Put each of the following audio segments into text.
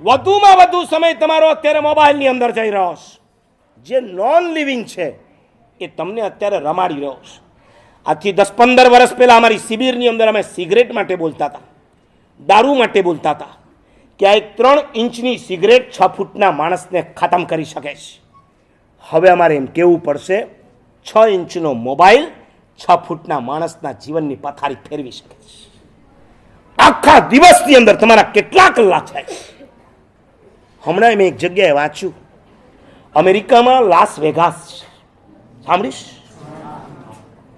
વધુમાં વધુ સમય તમારો અત્યારે મોબાઈલની અંદર જઈ રહ્યો છે. જે નોન લિવિંગ છે એ તમને અત્યારે રમાડી રહ્યો છે. આજથી 10-15 વર્ષ પહેલાં અમારી શિબિરની અંદર અમે સિગરેટ માટે બોલતા હતા, દારૂ માટે બોલતા હતા કે આ એક 3 ઇંચની સિગરેટ 6 ફૂટના માણસને ખતમ કરી શકે છે. હવે અમારે એમ કહેવું પડશે 6 ઇંચનો મોબાઈલ 6 ફૂટના માણસના જીવનની પથારી ફેરવી શકે છે. આખા દિવસની અંદર તમારા કેટલા કલાક થાય છે. હમણાં મેં એક જગ્યાએ વાંચ્યું, અમેરિકામાં લાસ વેગાસ છે. સાંભળીશ?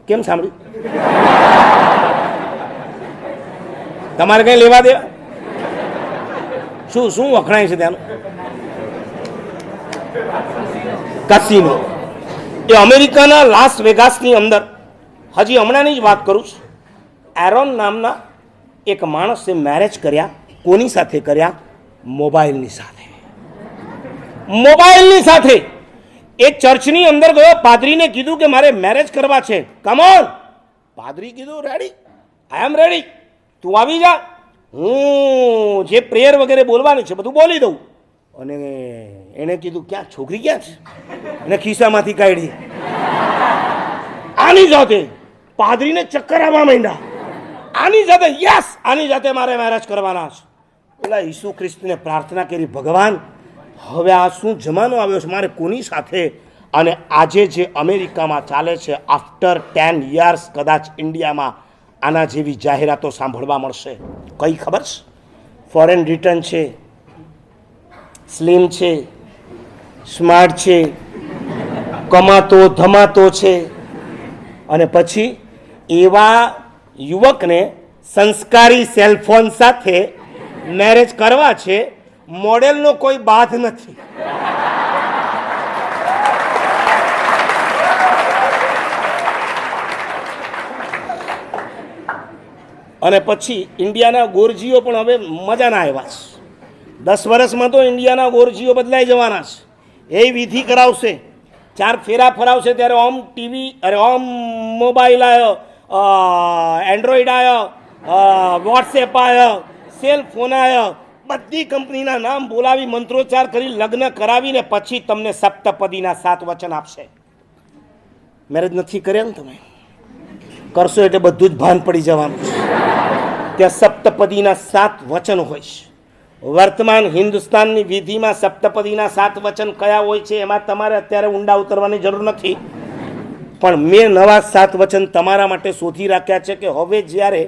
કેમ સાંભળ્યું? તમારે કઈ લેવા દેવા? શું વખણાય છે ત્યાંનું? કસિનો. એ અમેરિકાના લાસ વેગાસની અંદર, હજી હમણાંની જ વાત કરું છું, એરોન નામના એક માણસે મેરેજ કર્યા. કોની સાથે કર્યા? મોબાઈલની સાથે. મોબાઈલની સાથે. એ ચર્ચની અંદર ગયો, પાદરીને કીધું કે મારે મેરેજ કરવા છે. Come on. પાદરી કીધું રેડી, આઈ એમ રેડી, તું આવી જા, હું જે પ્રેયર વગેરે બોલવાની છે બધું બોલી દઉં. અને એણે કીધું ક્યાં છોકરી ક્યાં છે? એને ખિસ્સામાંથી કાઢી. આની સાથે પાદરીને ચક્કર આવવા માંડ્યા. આની સાથે યસ, આની સાથે મારે મેરેજ કરવાના છે. ઓલા ઈસુ ખ્રિસ્તને પ્રાર્થના કરી, ભગવાન હવે આ શું જમાનો આવ્યો છે, મારે કોની સાથે? અને આજે જે અમેરિકામાં ચાલે છે, આફ્ટર 10 યર્સ કદાચ ઇન્ડિયામાં આના જેવી જાહેરાતો સાંભળવા મળશે. કઈ ખબર છે? ફોરેન રિટર્ન છે, સ્લિમ છે, સ્માર્ટ છે, કમાતો ધમાતો છે, અને પછી એવા યુવકને સંસ્કારી સેલફોન સાથે મેરેજ કરવા છે. મોડેલનો કોઈ બાધ નથી. અને પછી ઇન્ડિયાના ગોરજીઓ પણ હવે મજાના આવ્યા છે. 10 વર્ષમાં તો ઇન્ડિયાના ગોરજીઓ બદલાઈ જવાના છે. એ વિધિ કરાવશે, 4 ફેરા ફરાવશે ત્યારે ઓમ ટીવી, અરે ઓમ મોબાઈલ આવ્યો, એન્ડ્રોઈડ આવ્યો, વોટ્સએપ આવ્યો, સેલ ફોન આવ્યો, બધી કંપનીના નામ બોલાવી મંત્રોચ્ચાર કરી લગ્ન કરાવીને પછી તમને સપ્તપદીના 7 વચન આપશે. મેરેજ નથી કર્યા ને તમે? કરશો એટલે બધું જ ભાન પડી જવાનું છે. ત્યાં સપ્તપદીના 7 વચન હોય છે. વર્તમાન હિન્દુસ્તાનની વિધિમાં સપ્તપદીના 7 વચન કયા હોય છે એમાં તમારે અત્યારે ઊંડા ઉતરવાની જરૂર નથી. પણ મેં નવા 7 વચન તમારા માટે શોધી રાખ્યા છે કે હવે જ્યારે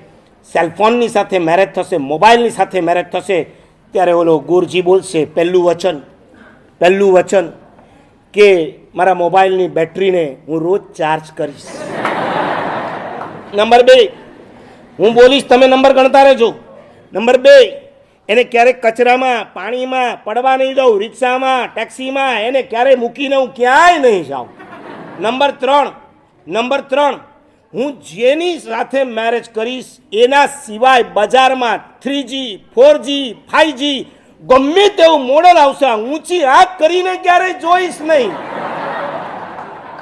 સેલફોનની સાથે મેરેજ થશે, મોબાઈલની સાથે મેરેજ થશે, ત્યારે ઓલો ગુરજી બોલશે પહેલું વચન કે મારા મોબાઈલની બેટરીને હું રોજ ચાર્જ કરીશ. નંબર 2, હું બોલીશ, તમે નંબર ગણતા રહેજો. નંબર 2, એને ક્યારેક કચરામાં, પાણીમાં પડવા નહીં દઉં, રિક્ષામાં, ટેક્સીમાં એને ક્યારેય મૂકીને હું ક્યાંય નહીં જાઉં. નંબર 3, હું જેની સાથે મેરેજ કરીશ એના સિવાય બજારમાં 3G, 4G, 5G ગમે તેવું મોડલ આવશે, ઊંચી આંખ કરીને ક્યારેય જોઈશ નહીં.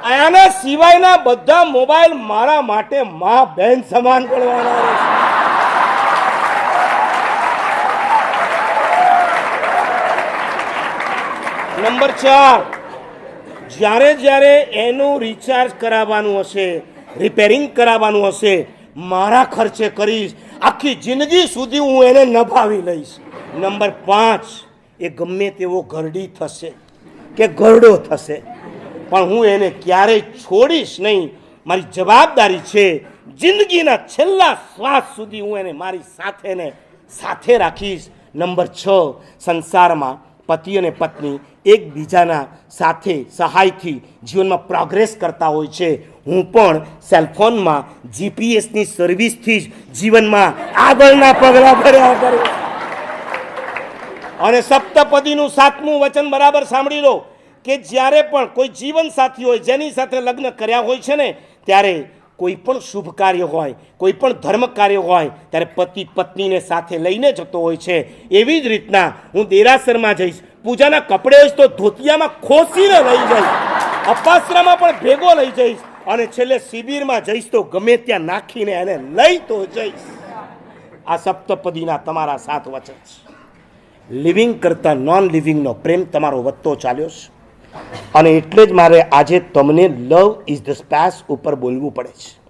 આના સિવાયના બધા મોબાઈલ મારા માટે મા બહેન સમાન ગણવાના રહેશે. નંબર 4, જ્યારે એનું રિચાર્જ કરાવવાનું હશે, રિપેરિંગ કરાવવાનું હશે, મારા ખર્ચે કરીશ. આખી જિંદગી સુધી હું એને નભાવી લઈશ. નંબર 5, એ ગમે તેવો ઘરડી થશે કે ઘરડો થશે પણ હું એને ક્યારેય છોડીશ નહીં. મારી જવાબદારી છે, જિંદગીના છેલ્લા શ્વાસ સુધી હું એને મારી સાથે રાખીશ. નંબર 6, સંસારમાં પતિ અને પત્ની એકબીજાના સાથે સહાયથી જીવનમાં પ્રોગ્રેસ કરતા હોય છે. હું પણ સેલફોનમાં જીપીએસની સર્વિસથી જ જીવનમાં આગળના પગલાં ભર્યા કરું. અને સપ્તપદીનું 7મું વચન બરાબર સાંભળી લો કે જ્યારે પણ કોઈ જીવન સાથી હોય જેની સાથે લગ્ન કર્યા હોય છે ને, ત્યારે કોઈ પણ શુભ કાર્ય હોય, કોઈ પણ ધર્મ કાર્ય હોય ત્યારે પતિ પત્નીને સાથે લઈને જતો હોય છે. એવી જ રીતના હું દેરાસરમાં જઈશ, પૂજાના કપડે હોઈશ તો ધોતિયામાં ખોસીને લઈ જઈશ, અપાસરામાં પણ ભેગો લઈ જઈશ, અને છેલ્લે શિબિરમાં જઈશ તો ગમે ત્યાં નાખીને એને લઈ તો જઈશ. આ સપ્તપદીના તમારા 7 વચન છે. લિવિંગ કરતાં નોન લિવિંગનો પ્રેમ તમારો વધતો ચાલ્યો છે. અને એટલે જ મારે આજે તમને લવ ઇઝ ધ સ્પેસ ઉપર બોલવું પડે છે.